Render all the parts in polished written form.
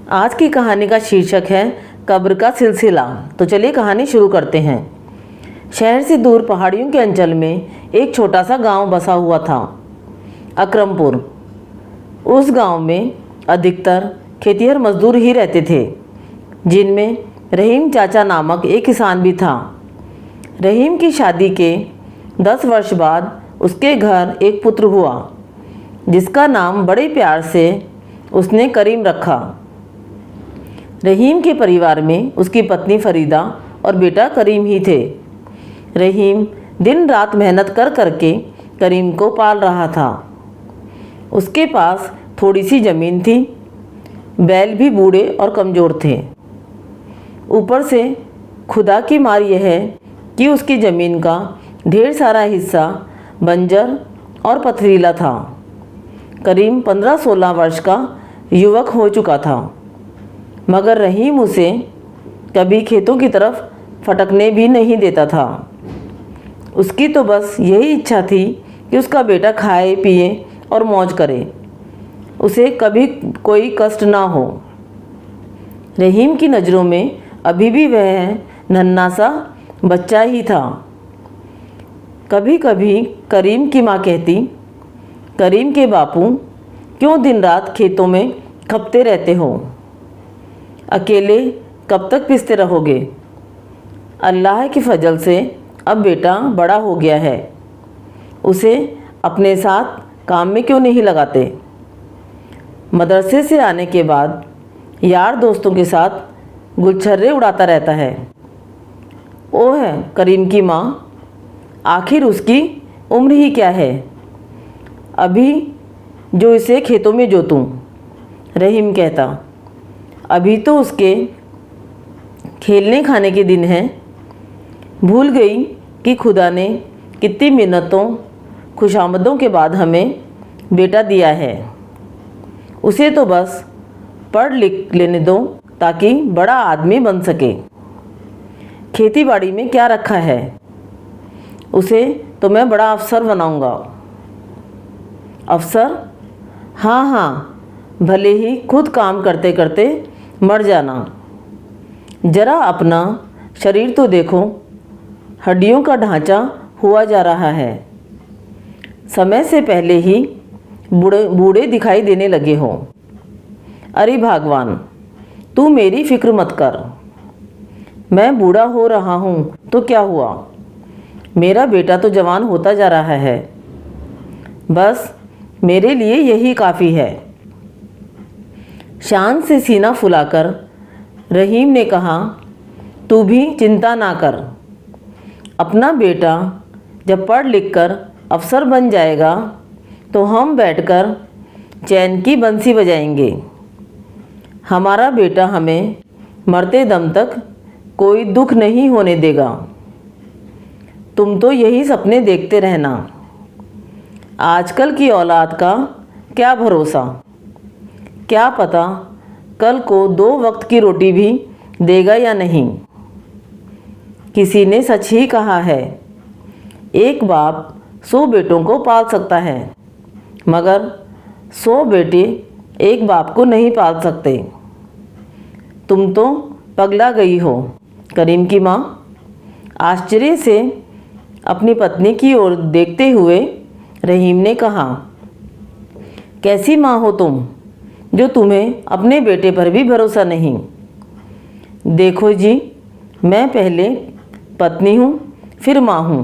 आज की कहानी का शीर्षक है कब्र का सिलसिला। तो चलिए कहानी शुरू करते हैं। शहर से दूर पहाड़ियों के अंचल में एक छोटा सा गांव बसा हुआ था, अकरमपुर। उस गांव में अधिकतर खेतिहर मजदूर ही रहते थे, जिनमें रहीम चाचा नामक एक किसान भी था। रहीम की शादी के 10 वर्ष बाद उसके घर एक पुत्र हुआ, जिसका नाम बड़े प्यार से उसने करीम रखा। रहीम के परिवार में उसकी पत्नी फरीदा और बेटा करीम ही थे। रहीम दिन रात मेहनत कर करके करीम को पाल रहा था। उसके पास थोड़ी सी ज़मीन थी, बैल भी बूढ़े और कमज़ोर थे। ऊपर से खुदा की मार यह है कि उसकी ज़मीन का ढेर सारा हिस्सा बंजर और पथरीला था। करीम 15-16 वर्ष का युवक हो चुका था, मगर रहीम उसे कभी खेतों की तरफ फटकने भी नहीं देता था। उसकी तो बस यही इच्छा थी कि उसका बेटा खाए पिए और मौज करे, उसे कभी कोई कष्ट ना हो। रहीम की नज़रों में अभी भी वह नन्हा सा बच्चा ही था। कभी कभी करीम की माँ कहती, करीम के बापू, क्यों दिन रात खेतों में खपते रहते हो? अकेले कब तक पिसते रहोगे? अल्लाह के फजल से अब बेटा बड़ा हो गया है, उसे अपने साथ काम में क्यों नहीं लगाते? मदरसे से आने के बाद यार दोस्तों के साथ गुलछर्रे उड़ाता रहता है। वो है करीम की माँ, आखिर उसकी उम्र ही क्या है अभी जो इसे खेतों में जोतूं? रहीम कहता, अभी तो उसके खेलने खाने के दिन हैं। भूल गई कि खुदा ने कितनी मिन्नतों खुशामदों के बाद हमें बेटा दिया है। उसे तो बस पढ़ लिख लेने दो ताकि बड़ा आदमी बन सके। खेती बाड़ी में क्या रखा है? उसे तो मैं बड़ा अफसर बनाऊंगा। अफसर? हाँ हाँ, भले ही खुद काम करते करते मर जाना। जरा अपना शरीर तो देखो, हड्डियों का ढांचा हुआ जा रहा है। समय से पहले ही बूढ़े दिखाई देने लगे हो। अरे भगवान, तू मेरी फिक्र मत कर। मैं बूढ़ा हो रहा हूँ तो क्या हुआ, मेरा बेटा तो जवान होता जा रहा है। बस मेरे लिए यही काफ़ी है। शान से सीना फुलाकर रहीम ने कहा, तू भी चिंता ना कर। अपना बेटा जब पढ़ लिख कर अफसर बन जाएगा तो हम बैठकर चैन की बंसी बजाएंगे। हमारा बेटा हमें मरते दम तक कोई दुख नहीं होने देगा। तुम तो यही सपने देखते रहना। आजकल की औलाद का क्या भरोसा, क्या पता कल को 2 वक्त की रोटी भी देगा या नहीं। किसी ने सच ही कहा है, एक बाप 100 बेटों को पाल सकता है, मगर 100 बेटे एक बाप को नहीं पाल सकते। तुम तो पगला गई हो। करीम की माँ आश्चर्य से अपनी पत्नी की ओर देखते हुए रहीम ने कहा, कैसी माँ हो तुम, जो तुम्हें अपने बेटे पर भी भरोसा नहीं? देखो जी, मैं पहले पत्नी हूँ, फिर माँ हूँ।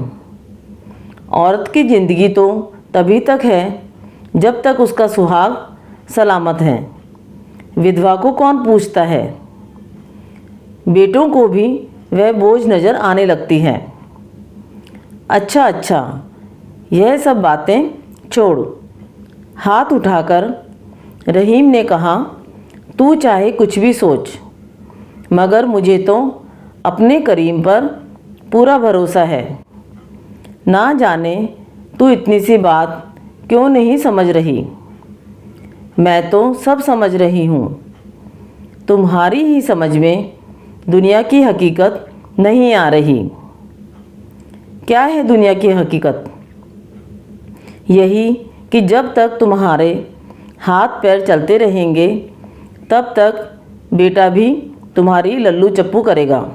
औरत की ज़िंदगी तो तभी तक है जब तक उसका सुहाग सलामत है। विधवा को कौन पूछता है? बेटों को भी वह बोझ नज़र आने लगती है। अच्छा अच्छा, यह सब बातें छोड़। हाथ उठाकर रहीम ने कहा, तू चाहे कुछ भी सोच, मगर मुझे तो अपने करीम पर पूरा भरोसा है। ना जाने तू इतनी सी बात क्यों नहीं समझ रही। मैं तो सब समझ रही हूँ। तुम्हारी ही समझ में दुनिया की हकीकत नहीं आ रही। क्या है दुनिया की हकीकत? यही कि जब तक तुम्हारे हाथ पैर चलते रहेंगे तब तक बेटा भी तुम्हारी लल्लू चप्पू करेगा।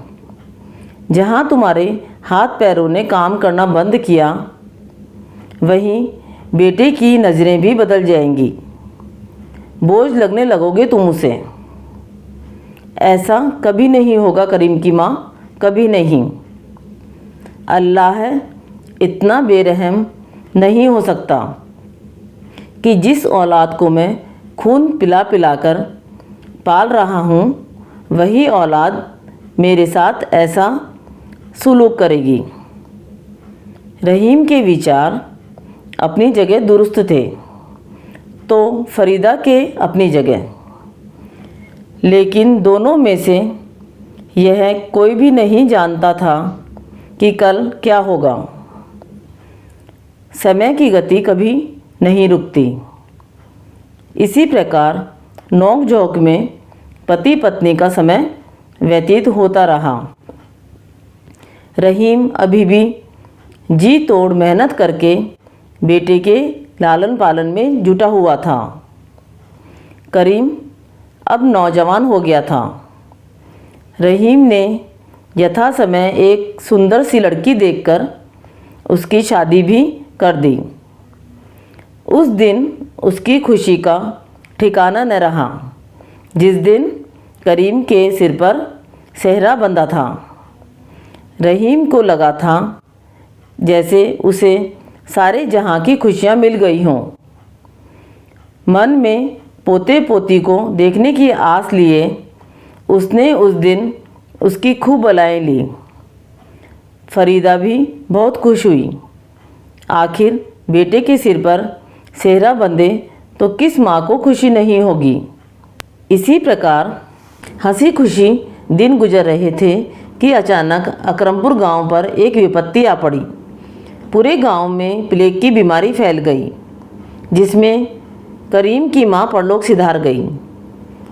जहाँ तुम्हारे हाथ पैरों ने काम करना बंद किया, वहीं बेटे की नज़रें भी बदल जाएंगी। बोझ लगने लगोगे तुम उसे। ऐसा कभी नहीं होगा करीम की माँ, कभी नहीं। अल्लाह इतना बेरहम नहीं हो सकता कि जिस औलाद को मैं खून पिला पिला कर पाल रहा हूँ, वही औलाद मेरे साथ ऐसा सुलूक करेगी। रहीम के विचार अपनी जगह दुरुस्त थे, तो फरीदा के अपनी जगह, लेकिन दोनों में से यह कोई भी नहीं जानता था कि कल क्या होगा। समय की गति कभी नहीं रुकती। इसी प्रकार नोक झोंक में पति पत्नी का समय व्यतीत होता रहा। रहीम अभी भी जी तोड़ मेहनत करके बेटे के लालन पालन में जुटा हुआ था। करीम अब नौजवान हो गया था। रहीम ने यथा समय एक सुंदर सी लड़की देखकर उसकी शादी भी कर दी। उस दिन उसकी खुशी का ठिकाना न रहा जिस दिन करीम के सिर पर सेहरा बंधा था। रहीम को लगा था जैसे उसे सारे जहां की खुशियां मिल गई हों। मन में पोते पोती को देखने की आस लिए उसने उस दिन उसकी खूब बलाएं ली। फरीदा भी बहुत खुश हुई। आखिर बेटे के सिर पर सेहरा बंधे तो किस माँ को खुशी नहीं होगी। इसी प्रकार हंसी खुशी दिन गुजर रहे थे कि अचानक अकरमपुर गांव पर एक विपत्ति आ पड़ी। पूरे गांव में प्लेग की बीमारी फैल गई, जिसमें करीम की माँ परलोक सिधार गई।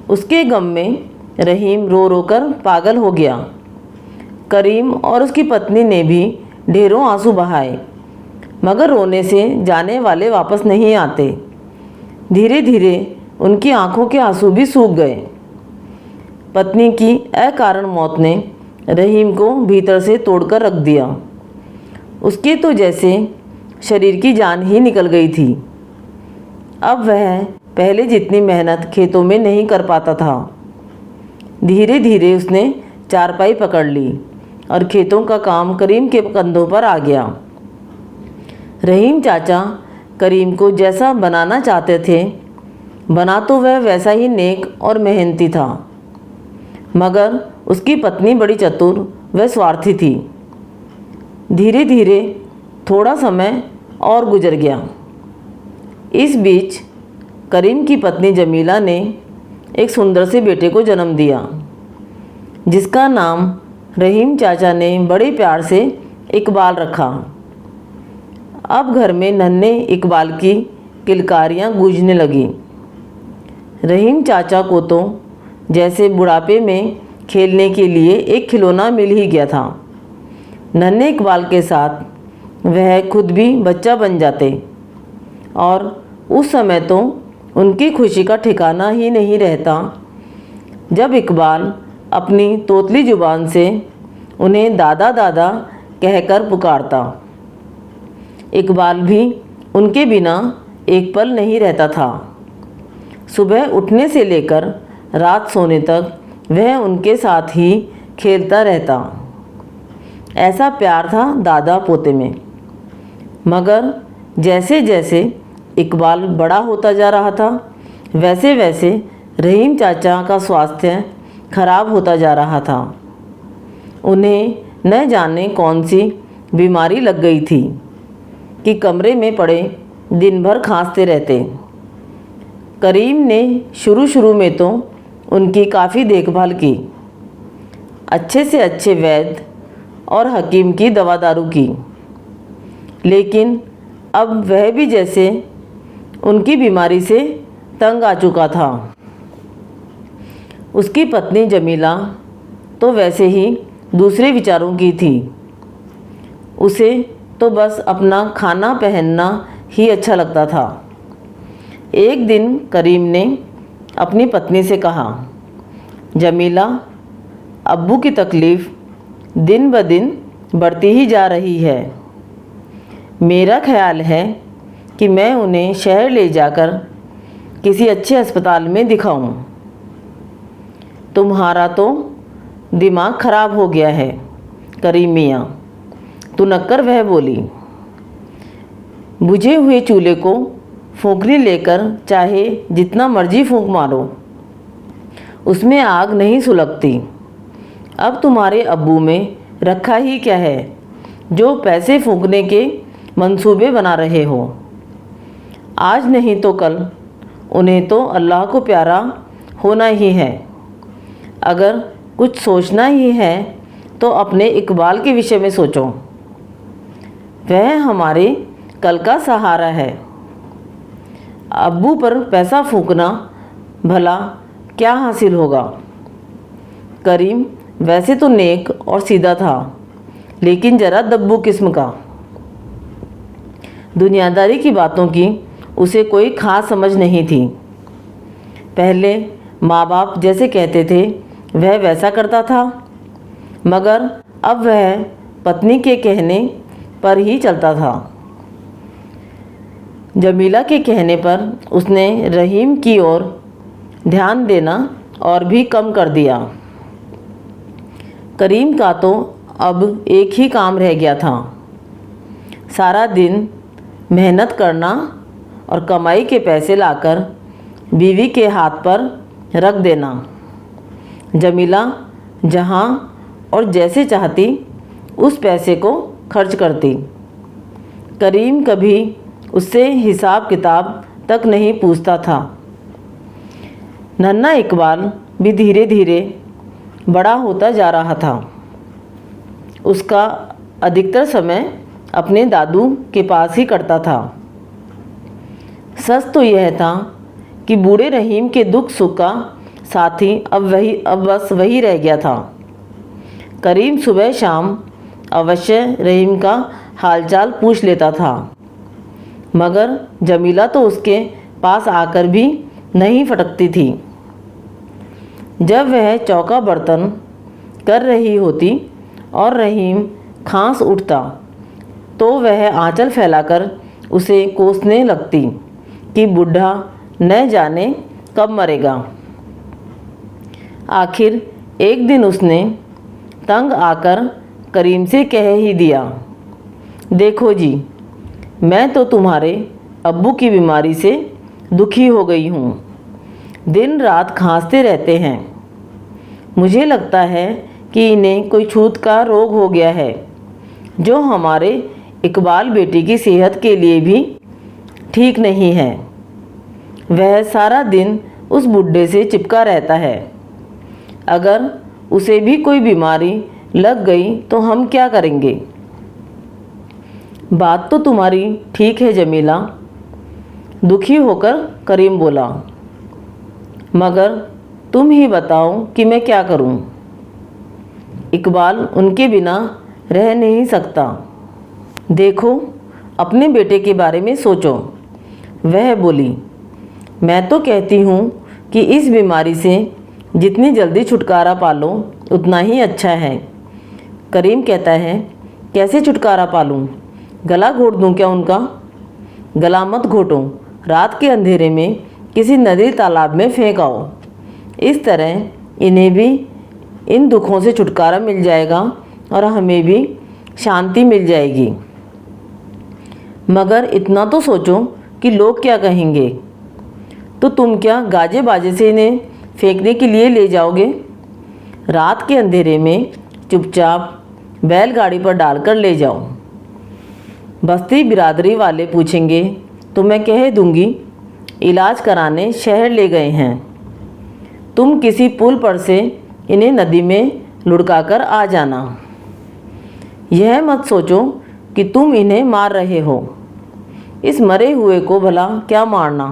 उसके गम में रहीम रो रो कर पागल हो गया। करीम और उसकी पत्नी ने भी ढेरों आंसू बहाए, मगर रोने से जाने वाले वापस नहीं आते। धीरे धीरे उनकी आंखों के आंसू भी सूख गए। पत्नी की अकारण मौत ने रहीम को भीतर से तोड़कर रख दिया। उसके तो जैसे शरीर की जान ही निकल गई थी। अब वह पहले जितनी मेहनत खेतों में नहीं कर पाता था। धीरे धीरे उसने चारपाई पकड़ ली और खेतों का काम करीम के कंधों पर आ गया। रहीम चाचा करीम को जैसा बनाना चाहते थे, बना तो वह वैसा ही नेक और मेहनती था, मगर उसकी पत्नी बड़ी चतुर व स्वार्थी थी। धीरे धीरे थोड़ा समय और गुजर गया। इस बीच करीम की पत्नी जमीला ने एक सुंदर से बेटे को जन्म दिया, जिसका नाम रहीम चाचा ने बड़े प्यार से इकबाल रखा। अब घर में नन्हे इकबाल की किलकारियाँ गूंजने लगीं। रहीम चाचा को तो जैसे बुढ़ापे में खेलने के लिए एक खिलौना मिल ही गया था। नन्हे इकबाल के साथ वह खुद भी बच्चा बन जाते और उस समय तो उनकी खुशी का ठिकाना ही नहीं रहता जब इकबाल अपनी तोतली जुबान से उन्हें दादा दादा कहकर पुकारता। इकबाल भी उनके बिना एक पल नहीं रहता था। सुबह उठने से लेकर रात सोने तक वह उनके साथ ही खेलता रहता। ऐसा प्यार था दादा पोते में। मगर जैसे जैसे इकबाल बड़ा होता जा रहा था, वैसे वैसे रहीम चाचा का स्वास्थ्य खराब होता जा रहा था। उन्हें न जाने कौन सी बीमारी लग गई थी कि कमरे में पड़े दिन भर खांसते रहते। करीम ने शुरू शुरू में तो उनकी काफ़ी देखभाल की, अच्छे से अच्छे वैद्य और हकीम की दवा दारू की, लेकिन अब वह भी जैसे उनकी बीमारी से तंग आ चुका था। उसकी पत्नी जमीला तो वैसे ही दूसरे विचारों की थी। उसे तो बस अपना खाना पहनना ही अच्छा लगता था। एक दिन करीम ने अपनी पत्नी से कहा, जमीला, अब्बू की तकलीफ़ दिन ब दिन बढ़ती ही जा रही है। मेरा ख्याल है कि मैं उन्हें शहर ले जाकर किसी अच्छे अस्पताल में दिखाऊं। तुम्हारा तो दिमाग खराब हो गया है करीम मियाँ, तुनक्कर वह बोली। बुझे हुए चूल्हे को फूंकनी लेकर चाहे जितना मर्जी फूंक मारो, उसमें आग नहीं सुलगती। अब तुम्हारे अब्बू में रखा ही क्या है जो पैसे फूंकने के मंसूबे बना रहे हो। आज नहीं तो कल उन्हें तो अल्लाह को प्यारा होना ही है। अगर कुछ सोचना ही है तो अपने इकबाल के विषय में सोचो। वह हमारे कल का सहारा है। अब्बू पर पैसा फूंकना भला क्या हासिल होगा। करीम वैसे तो नेक और सीधा था, लेकिन ज़रा दब्बू किस्म का। दुनियादारी की बातों की उसे कोई खास समझ नहीं थी। पहले माँ बाप जैसे कहते थे वह वैसा करता था, मगर अब वह पत्नी के कहने पर ही चलता था। जमीला के कहने पर उसने रहीम की ओर ध्यान देना और भी कम कर दिया। करीम का तो अब एक ही काम रह गया था, सारा दिन मेहनत करना और कमाई के पैसे लाकर बीवी के हाथ पर रख देना। जमीला जहाँ और जैसे चाहती उस पैसे को खर्च करती। करीम कभी उससे हिसाब किताब तक नहीं पूछता था। नन्हा इकबाल भी धीरे धीरे बड़ा होता जा रहा था। उसका अधिकतर समय अपने दादू के पास ही कटता था। सच तो यह था कि बूढ़े रहीम के दुख सुख का साथी अब बस वही रह गया था। करीम सुबह शाम अवश्य रहीम का हालचाल पूछ लेता था, मगर जमीला तो उसके पास आकर भी नहीं फटकती थी। जब वह चौका बर्तन कर रही होती और रहीम खांस उठता तो वह आंचल फैलाकर उसे कोसने लगती कि बूढ़ा न जाने कब मरेगा। आखिर एक दिन उसने तंग आकर करीम से कह ही दिया, देखो जी, मैं तो तुम्हारे अब्बू की बीमारी से दुखी हो गई हूँ। दिन रात खांसते रहते हैं। मुझे लगता है कि इन्हें कोई छूत का रोग हो गया है, जो हमारे इकबाल बेटी की सेहत के लिए भी ठीक नहीं है। वह सारा दिन उस बुढ़े से चिपका रहता है। अगर उसे भी कोई बीमारी लग गई तो हम क्या करेंगे। बात तो तुम्हारी ठीक है जमीला, दुखी होकर करीम बोला, मगर तुम ही बताओ कि मैं क्या करूं। इकबाल उनके बिना रह नहीं सकता। देखो, अपने बेटे के बारे में सोचो। वह बोली, मैं तो कहती हूँ कि इस बीमारी से जितनी जल्दी छुटकारा पालो उतना ही अच्छा है। करीम कहता है, कैसे छुटकारा पालूँ? गला घोट दूँ क्या उनका? गला मत घोटो, रात के अंधेरे में किसी नदी तालाब में फेंक आओ। इस तरह इन्हें भी इन दुखों से छुटकारा मिल जाएगा और हमें भी शांति मिल जाएगी। मगर इतना तो सोचो कि लोग क्या कहेंगे। तो तुम क्या गाजे बाजे से इन्हें फेंकने के लिए ले जाओगे? रात के अंधेरे में चुपचाप बैलगाड़ी पर डालकर ले जाओ। बस्ती बिरादरी वाले पूछेंगे तो मैं कह दूंगी इलाज कराने शहर ले गए हैं। तुम किसी पुल पर से इन्हें नदी में लुढ़काकर आ जाना। यह मत सोचो कि तुम इन्हें मार रहे हो। इस मरे हुए को भला क्या मारना,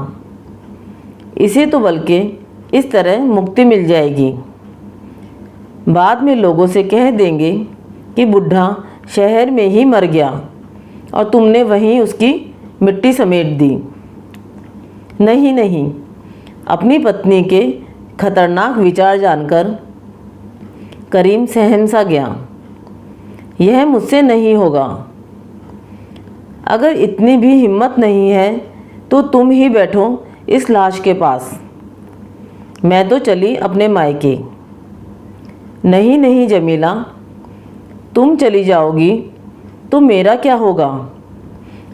इसे तो बल्कि इस तरह मुक्ति मिल जाएगी। बाद में लोगों से कह देंगे कि बुढ़ा शहर में ही मर गया और तुमने वहीं उसकी मिट्टी समेट दी। नहीं नहीं, अपनी पत्नी के खतरनाक विचार जानकर करीम सहम सा गया। यह मुझसे नहीं होगा। अगर इतनी भी हिम्मत नहीं है तो तुम ही बैठो इस लाश के पास। मैं तो चली अपने मायके। नहीं नहीं जमीला, तुम चली जाओगी तो मेरा क्या होगा,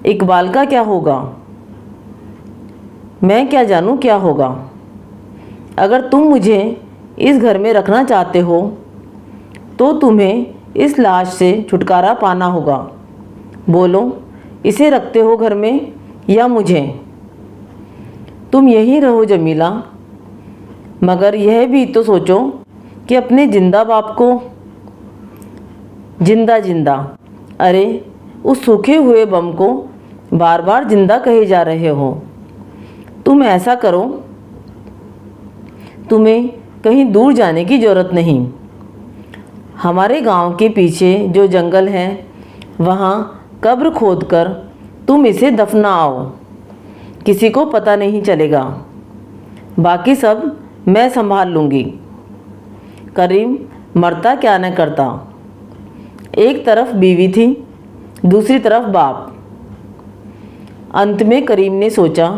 इकबाल का क्या होगा? मैं क्या जानूं क्या होगा। अगर तुम मुझे इस घर में रखना चाहते हो तो तुम्हें इस लाश से छुटकारा पाना होगा। बोलो, इसे रखते हो घर में या मुझे? तुम यहीं रहो जमीला, मगर यह भी तो सोचो कि अपने जिंदा बाप को। जिंदा जिंदा, अरे उस सूखे हुए बम को बार बार जिंदा कहे जा रहे हो। तुम ऐसा करो, तुम्हें कहीं दूर जाने की ज़रूरत नहीं। हमारे गांव के पीछे जो जंगल है वहाँ कब्र खोदकर तुम इसे दफनाओ। किसी को पता नहीं चलेगा। बाकी सब मैं संभाल लूँगी। करीम मरता क्या न करता। एक तरफ बीवी थी, दूसरी तरफ बाप। अंत में करीम ने सोचा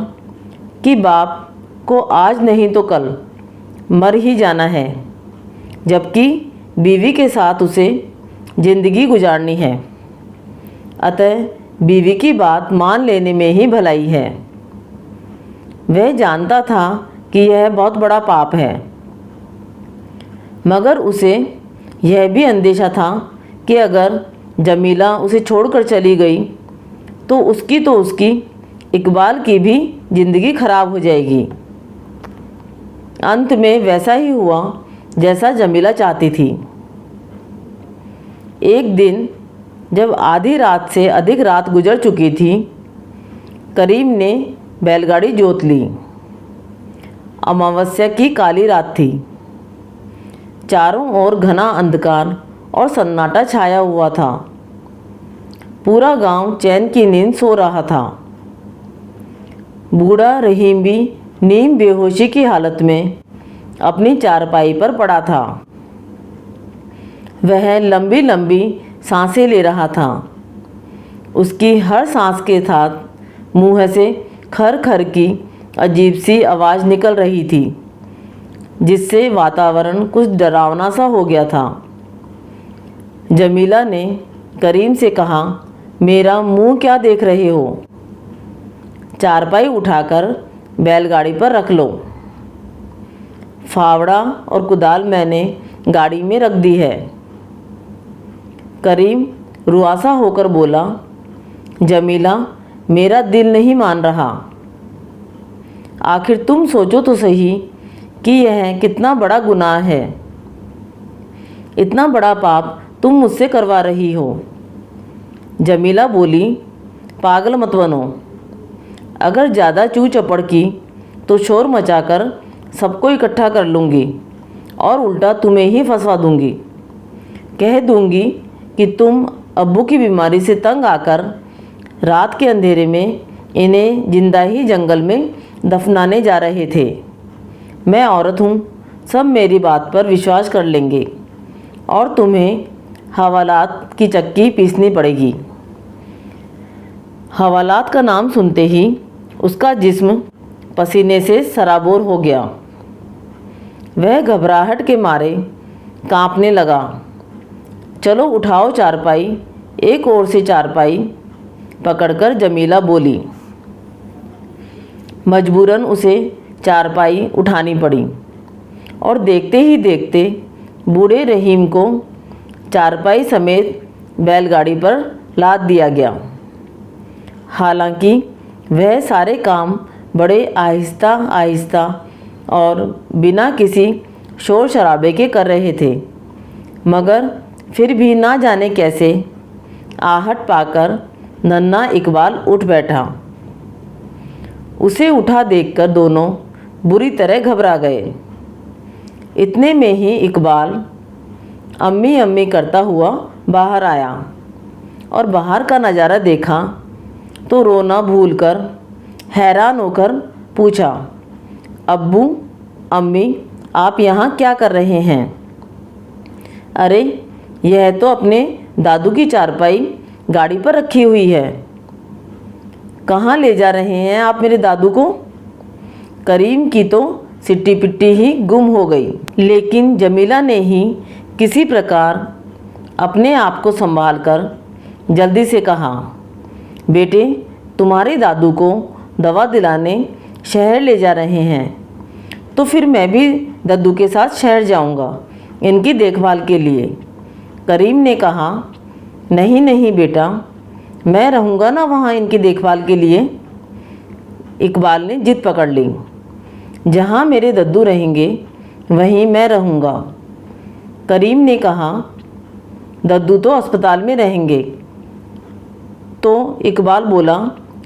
कि बाप को आज नहीं तो कल मर ही जाना है, जबकि बीवी के साथ उसे ज़िंदगी गुजारनी है। अतः बीवी की बात मान लेने में ही भलाई है। वह जानता था कि यह बहुत बड़ा पाप है, मगर उसे यह भी अंदेशा था कि अगर जमीला उसे छोड़कर चली गई तो उसकी इकबाल की भी ज़िंदगी खराब हो जाएगी। अंत में वैसा ही हुआ जैसा जमीला चाहती थी। एक दिन जब आधी रात से अधिक रात गुजर चुकी थी, करीम ने बैलगाड़ी जोत ली। अमावस्या की काली रात थी। चारों ओर घना अंधकार और सन्नाटा छाया हुआ था। पूरा गांव चैन की नींद सो रहा था। बूढ़ा रहीम भी नीम बेहोशी की हालत में अपनी चारपाई पर पड़ा था। वह लंबी लंबी सांसें ले रहा था। उसकी हर सांस के साथ मुंह से खर खर की अजीब सी आवाज़ निकल रही थी, जिससे वातावरण कुछ डरावना सा हो गया था। जमीला ने करीम से कहा, मेरा मुंह क्या देख रहे हो? चारपाई उठाकर बैलगाड़ी पर रख लो। फावड़ा और कुदाल मैंने गाड़ी में रख दी है। करीम रुआसा होकर बोला, जमीला, मेरा दिल नहीं मान रहा। आखिर तुम सोचो तो सही कि यह कितना बड़ा गुनाह है। इतना बड़ा पाप तुम मुझसे करवा रही हो। जमीला बोली, पागल मत बनो। अगर ज़्यादा चू चपड़ की तो शोर मचाकर सबको इकट्ठा कर लूँगी और उल्टा तुम्हें ही फंसवा दूँगी। कह दूँगी कि तुम अब्बू की बीमारी से तंग आकर रात के अंधेरे में इन्हें जिंदा ही जंगल में दफनाने जा रहे थे। मैं औरत हूँ, सब मेरी बात पर विश्वास कर लेंगे और तुम्हें हवालात की चक्की पीसनी पड़ेगी। हवालात का नाम सुनते ही उसका जिस्म पसीने से सराबोर हो गया। वह घबराहट के मारे कांपने लगा। चलो उठाओ चारपाई। एक ओर से चारपाई पकड़कर जमीला बोली। मजबूरन उसे चारपाई उठानी पड़ी और देखते ही देखते बूढ़े रहीम को चारपाई समेत बैलगाड़ी पर लाद दिया गया। हालांकि वह सारे काम बड़े आहिस्ता आहिस्ता और बिना किसी शोर शराबे के कर रहे थे, मगर फिर भी ना जाने कैसे आहट पाकर नन्हा इकबाल उठ बैठा। उसे उठा देखकर दोनों बुरी तरह घबरा गए। इतने में ही इकबाल अम्मी अम्मी करता हुआ बाहर आया और बाहर का नज़ारा देखा तो रोना भूलकर हैरान होकर पूछा, अब्बू अम्मी आप यहाँ क्या कर रहे हैं? अरे, यह तो अपने दादू की चारपाई गाड़ी पर रखी हुई है। कहाँ ले जा रहे हैं आप मेरे दादू को? करीम की तो सिट्टी पिट्टी ही गुम हो गई, लेकिन जमीला ने ही किसी प्रकार अपने आप को संभालकर जल्दी से कहा, बेटे, तुम्हारे दादू को दवा दिलाने शहर ले जा रहे हैं, तो फिर मैं भी दादू के साथ शहर जाऊंगा इनकी देखभाल के लिए। करीम ने कहा, नहीं नहीं बेटा, मैं रहूँगा ना वहाँ इनकी देखभाल के लिए। इकबाल ने जिद पकड़ ली, जहाँ मेरे दद्दू रहेंगे वहीं मैं रहूँगा। करीम ने कहा, दद्दू तो अस्पताल में रहेंगे। तो इकबाल बोला,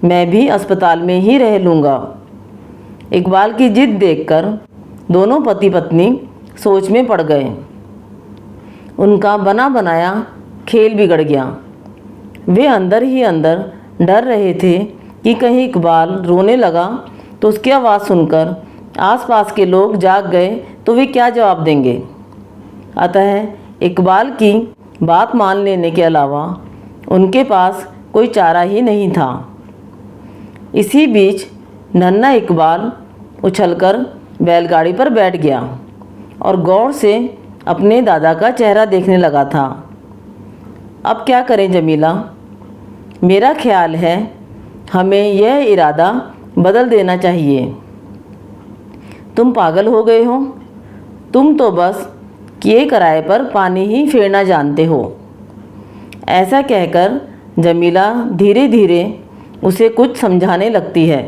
मैं भी अस्पताल में ही रह लूँगा। इकबाल की जिद देखकर दोनों पति पत्नी सोच में पड़ गए। उनका बना बनाया खेल बिगड़ गया। वे अंदर ही अंदर डर रहे थे कि कहीं इकबाल रोने लगा तो उसकी आवाज़ सुनकर आसपास के लोग जाग गए तो वे क्या जवाब देंगे। अतः इकबाल की बात मान लेने के अलावा उनके पास कोई चारा ही नहीं था। इसी बीच नन्हा इकबाल उछलकर बैलगाड़ी पर बैठ गया और गौर से अपने दादा का चेहरा देखने लगा था। अब क्या करें जमीला? मेरा ख्याल है हमें यह इरादा बदल देना चाहिए। तुम पागल हो गए हो? तुम तो बस किए कराए पर पानी ही फेरना जानते हो। ऐसा कहकर जमीला धीरे धीरे उसे कुछ समझाने लगती है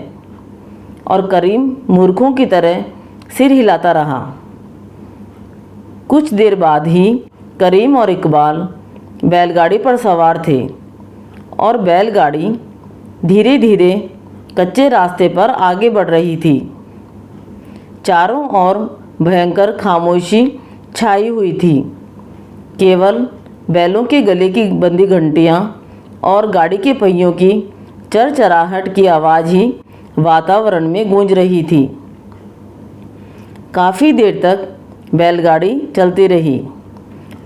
और करीम मूर्खों की तरह सिर हिलाता रहा। कुछ देर बाद ही करीम और इकबाल बैलगाड़ी पर सवार थे और बैलगाड़ी धीरे धीरे कच्चे रास्ते पर आगे बढ़ रही थी। चारों ओर भयंकर खामोशी छाई हुई थी। केवल बैलों के गले की बंदी घंटियाँ और गाड़ी के पहियों की चरचराहट की आवाज़ ही वातावरण में गूंज रही थी। काफ़ी देर तक बैलगाड़ी चलती रही।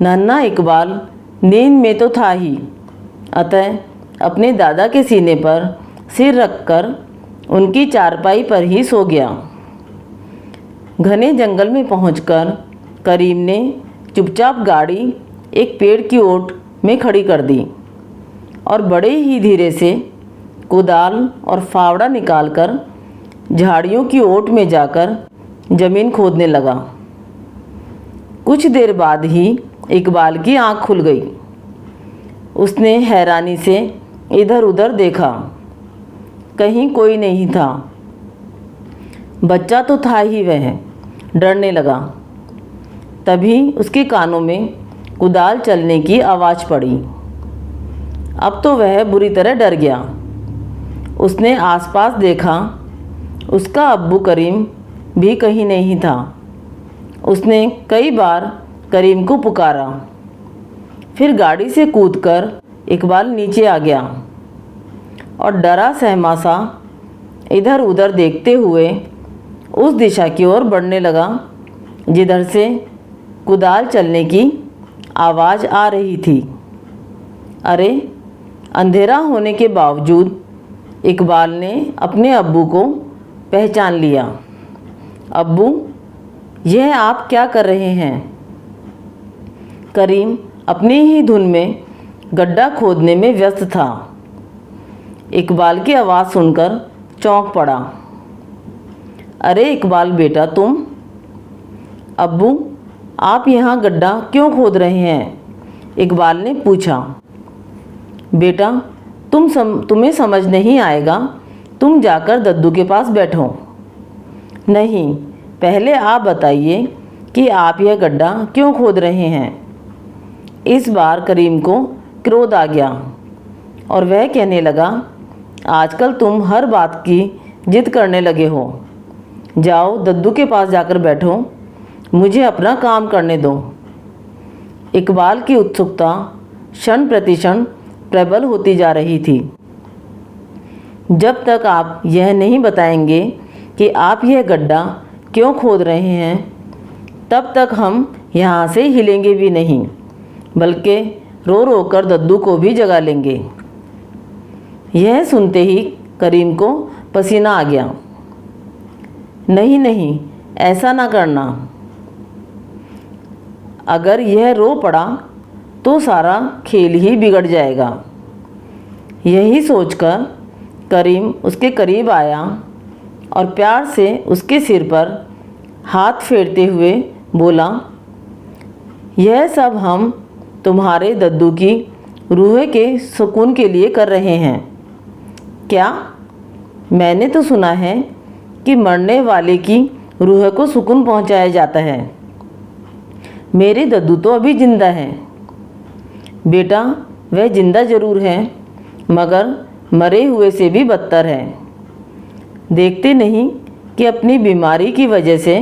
नन्हा इकबाल नींद में तो था ही, अतः अपने दादा के सीने पर सिर रखकर उनकी चारपाई पर ही सो गया। घने जंगल में पहुंचकर करीम ने चुपचाप गाड़ी एक पेड़ की ओट में खड़ी कर दी और बड़े ही धीरे से कुदाल और फावड़ा निकालकर झाड़ियों की ओट में जाकर ज़मीन खोदने लगा। कुछ देर बाद ही इकबाल की आंख खुल गई। उसने हैरानी से इधर उधर देखा, कहीं कोई नहीं था। बच्चा तो था ही वह, डरने लगा। तभी उसके कानों में कुदाल चलने की आवाज़ पड़ी। अब तो वह बुरी तरह डर गया। उसने आसपास देखा, उसका अब्बू करीम भी कहीं नहीं था। उसने कई बार करीम को पुकारा। फिर गाड़ी से कूदकर इकबाल नीचे आ गया और डरा सहमा सा इधर उधर देखते हुए उस दिशा की ओर बढ़ने लगा जिधर से कुदाल चलने की आवाज़ आ रही थी। अरे, अंधेरा होने के बावजूद इकबाल ने अपने अब्बू को पहचान लिया। अब्बू, यह आप क्या कर रहे हैं? करीम अपनी ही धुन में गड्ढा खोदने में व्यस्त था। इकबाल की आवाज़ सुनकर चौंक पड़ा। अरे इकबाल बेटा, तुम? अब्बू, आप यहाँ गड्ढा क्यों खोद रहे हैं? इकबाल ने पूछा। बेटा, तुम्हें समझ नहीं आएगा, तुम जाकर दद्दू के पास बैठो। नहीं, पहले आप बताइए कि आप यह गड्ढा क्यों खोद रहे हैं। इस बार करीम को क्रोध आ गया और वह कहने लगा, आजकल तुम हर बात की जिद करने लगे हो। जाओ दद्दू के पास जाकर बैठो, मुझे अपना काम करने दो। इकबाल की उत्सुकता क्षण प्रतिक्षण प्रबल होती जा रही थी। जब तक आप यह नहीं बताएंगे कि आप यह गड्ढा क्यों खोद रहे हैं, तब तक हम यहाँ से हिलेंगे भी नहीं, बल्कि रो रो कर दद्दू को भी जगा लेंगे। यह सुनते ही करीम को पसीना आ गया। नहीं नहीं, ऐसा ना करना। अगर यह रो पड़ा तो सारा खेल ही बिगड़ जाएगा। यही सोचकर करीम उसके करीब आया और प्यार से उसके सिर पर हाथ फेरते हुए बोला, यह सब हम तुम्हारे दद्दू की रूह के सुकून के लिए कर रहे हैं। क्या? मैंने तो सुना है कि मरने वाले की रूह को सुकून पहुंचाया जाता है। मेरे दद्दू तो अभी जिंदा है। बेटा, वह जिंदा ज़रूर है, मगर मरे हुए से भी बदतर है। देखते नहीं कि अपनी बीमारी की वजह से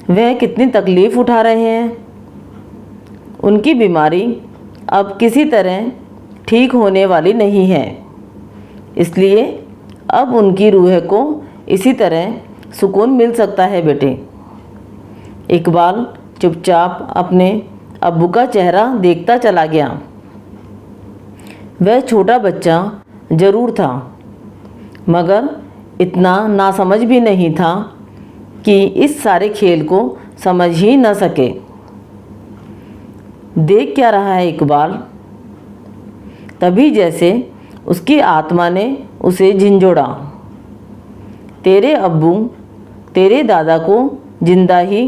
वह कितनी तकलीफ़ उठा रहे हैं। उनकी बीमारी अब किसी तरह ठीक होने वाली नहीं है, इसलिए अब उनकी रूह को इसी तरह सुकून मिल सकता है। बेटे, इकबाल चुपचाप अपने अब्बू का चेहरा देखता चला गया। वह छोटा बच्चा ज़रूर था, मगर इतना नासमझ भी नहीं था कि इस सारे खेल को समझ ही न सके। देख क्या रहा है इकबाल? तभी जैसे उसकी आत्मा ने उसे झिंझोड़ा। तेरे अब्बू तेरे दादा को जिंदा ही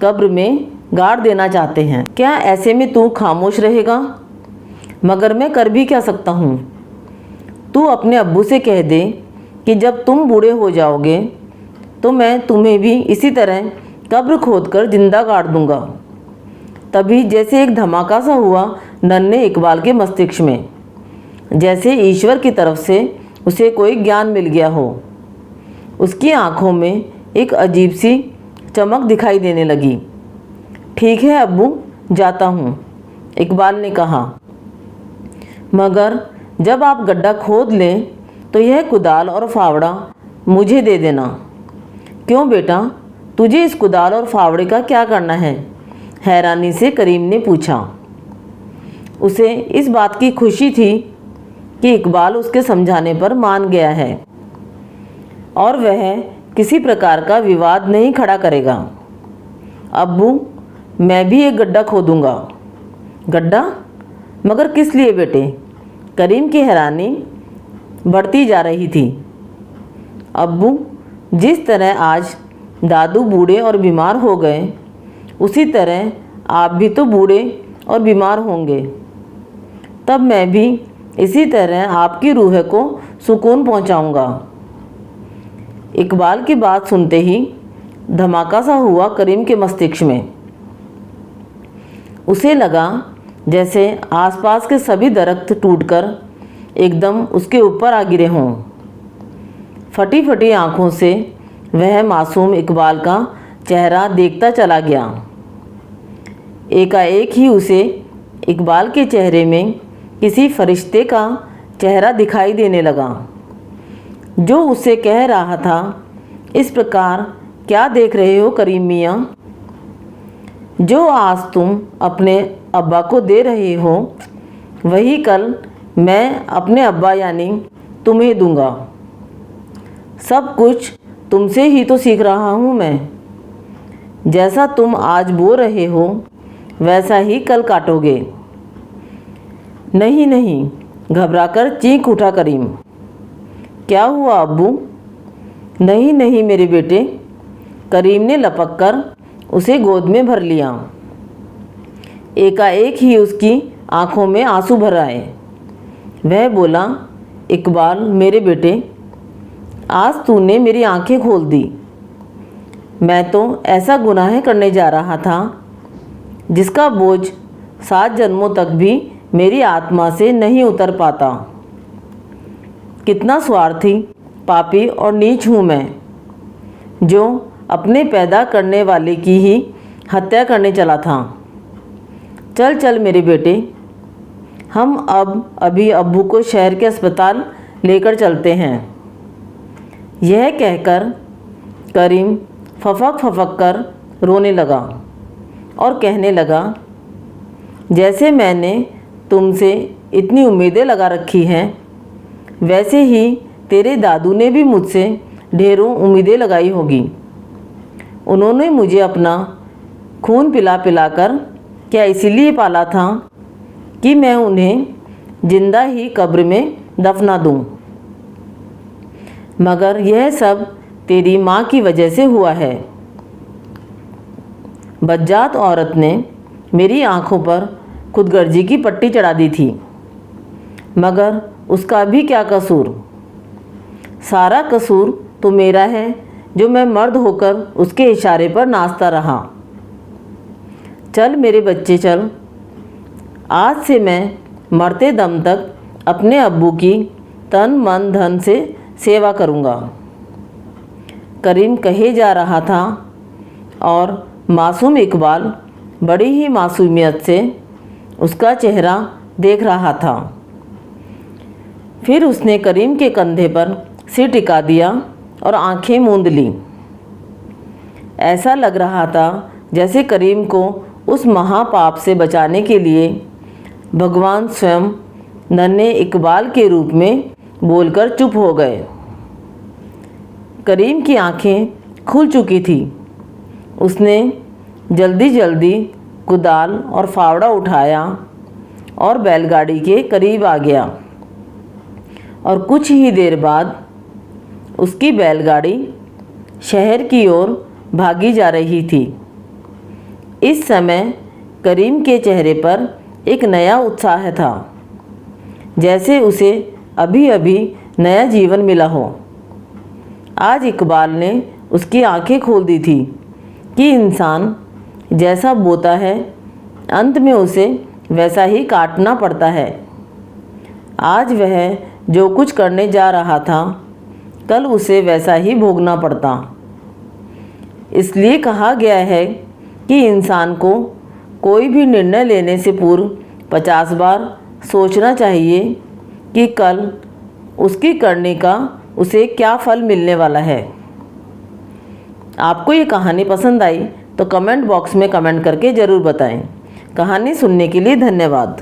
कब्र में गाड़ देना चाहते हैं। क्या ऐसे में तू खामोश रहेगा? मगर मैं कर भी क्या सकता हूँ? तू अपने अब्बू से कह दे कि जब तुम बूढ़े हो जाओगे तो मैं तुम्हें भी इसी तरह कब्र खोदकर जिंदा गाड़ दूंगा। तभी जैसे एक धमाका सा हुआ नन्हे इकबाल के मस्तिष्क में, जैसे ईश्वर की तरफ से उसे कोई ज्ञान मिल गया हो। उसकी आंखों में एक अजीब सी चमक दिखाई देने लगी। ठीक है अब्बू, जाता हूँ, इकबाल ने कहा। मगर जब आप गड्ढा खोद लें तो यह कुदाल और फावड़ा मुझे दे देना। क्यों बेटा, तुझे इस कुदाल और फावड़े का क्या करना है? हैरानी से करीम ने पूछा। उसे इस बात की खुशी थी कि इकबाल उसके समझाने पर मान गया है और वह किसी प्रकार का विवाद नहीं खड़ा करेगा। अब्बू, मैं भी एक गड्ढा खोदूंगा। गड्ढा? मगर किस लिए बेटे? करीम की हैरानी बढ़ती जा रही थी। अब्बू, जिस तरह आज दादू बूढ़े और बीमार हो गए, उसी तरह आप भी तो बूढ़े और बीमार होंगे। तब मैं भी इसी तरह आपकी रूह को सुकून पहुंचाऊंगा। इकबाल की बात सुनते ही धमाका सा हुआ करीम के मस्तिष्क में। उसे लगा जैसे आसपास के सभी दरख्त टूटकर एकदम उसके ऊपर आ गिरे हों। फटी फटी आँखों से वह मासूम इकबाल का चेहरा देखता चला गया। एकाएक ही उसे इकबाल के चेहरे में किसी फरिश्ते का चेहरा दिखाई देने लगा, जो उससे कह रहा था, इस प्रकार क्या देख रहे हो करीम मियाँ? जो आज तुम अपने अब्बा को दे रहे हो, वही कल मैं अपने अब्बा यानी तुम्हें दूंगा। सब कुछ तुमसे ही तो सीख रहा हूँ मैं। जैसा तुम आज बो रहे हो वैसा ही कल काटोगे। नहीं नहीं, घबराकर चीख उठा करीम। क्या हुआ अब्बू? नहीं नहीं मेरे बेटे, करीम ने लपक कर उसे गोद में भर लिया। एकाएक ही उसकी आंखों में आंसू भर आए। वह बोला, इकबाल मेरे बेटे, आज तूने मेरी आंखें खोल दी। मैं तो ऐसा गुनाह करने जा रहा था जिसका बोझ 7 जन्मों तक भी मेरी आत्मा से नहीं उतर पाता। कितना स्वार्थी, पापी और नीच हूँ मैं, जो अपने पैदा करने वाले की ही हत्या करने चला था। चल चल मेरे बेटे, हम अभी अब्बू को शहर के अस्पताल लेकर चलते हैं। यह कहकर करीम फफक फफक कर रोने लगा। और कहने लगा, जैसे मैंने तुमसे इतनी उम्मीदें लगा रखी हैं, वैसे ही तेरे दादू ने भी मुझसे ढेरों उम्मीदें लगाई होगी। उन्होंने मुझे अपना खून पिला पिला कर क्या इसीलिए पाला था कि मैं उन्हें जिंदा ही कब्र में दफना दूं? मगर यह सब तेरी माँ की वजह से हुआ है। बज्जात औरत ने मेरी आंखों पर खुदगर्जी की पट्टी चढ़ा दी थी, मगर उसका भी क्या कसूर? सारा कसूर तो मेरा है जो मैं मर्द होकर उसके इशारे पर नाचता रहा। चल मेरे बच्चे चल, आज से मैं मरते दम तक अपने अब्बू की तन मन धन से सेवा करूँगा। करीम कहे जा रहा था और मासूम इकबाल बड़ी ही मासूमियत से उसका चेहरा देख रहा था। फिर उसने करीम के कंधे पर सिर टिका दिया और आंखें मूंद लीं। ऐसा लग रहा था जैसे करीम को उस महापाप से बचाने के लिए भगवान स्वयं नन्हे इकबाल के रूप में बोलकर चुप हो गए। करीम की आंखें खुल चुकी थी। उसने जल्दी जल्दी कुदाल और फावड़ा उठाया और बैलगाड़ी के करीब आ गया और कुछ ही देर बाद उसकी बैलगाड़ी शहर की ओर भागी जा रही थी। इस समय करीम के चेहरे पर एक नया उत्साह था, जैसे उसे अभी अभी नया जीवन मिला हो। आज इकबाल ने उसकी आंखें खोल दी थी कि इंसान जैसा बोता है अंत में उसे वैसा ही काटना पड़ता है। आज वह जो कुछ करने जा रहा था कल उसे वैसा ही भोगना पड़ता। इसलिए कहा गया है कि इंसान को कोई भी निर्णय लेने से पूर्व 50 बार सोचना चाहिए कि कल उसकी करने का उसे क्या फल मिलने वाला है। आपको ये कहानी पसंद आई तो कमेंट बॉक्स में कमेंट करके ज़रूर बताएं। कहानी सुनने के लिए धन्यवाद।